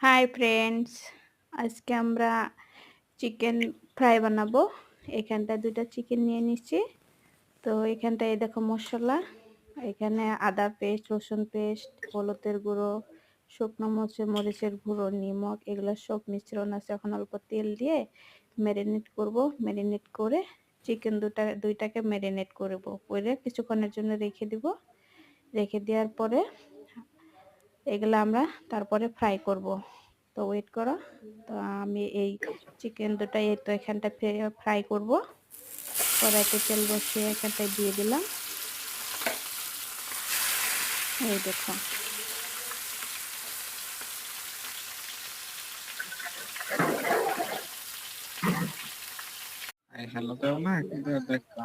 Hi friends, আজকে আমরা chicken fry বানাবো। এখানটায় ২টা চিকেন নিয়ে নিচ্ছি। তো এখানটায় এই দেখো মসলা, এখানে আদা পেস্ট, রসুন পেস্ট, হলুদের গুঁড়ো, শুকনো মরিচের গুঁড়ো, নিমক, এগুলো সব মিশ্রণ আছে। এখন অল্প তেল দিয়ে ম্যারিনেট করব। ম্যারিনেট করে চিকেন দুইটাকে ম্যারিনেট করব, করে কিছুক্ষণের জন্য রেখে দিব। রেখে দেওয়ার পরে এগুলো আমরা তারপরে ফ্রাই করব। তো ওয়েট করো। তো আমি এই চিকেন দুটাই তো এখানটা ফ্রাই করব। কড়াইতে তেল বসিয়ে এখানটায় দিয়ে দিলাম। এই দেখো, হ্যালো দেও না কিন্তু দেখা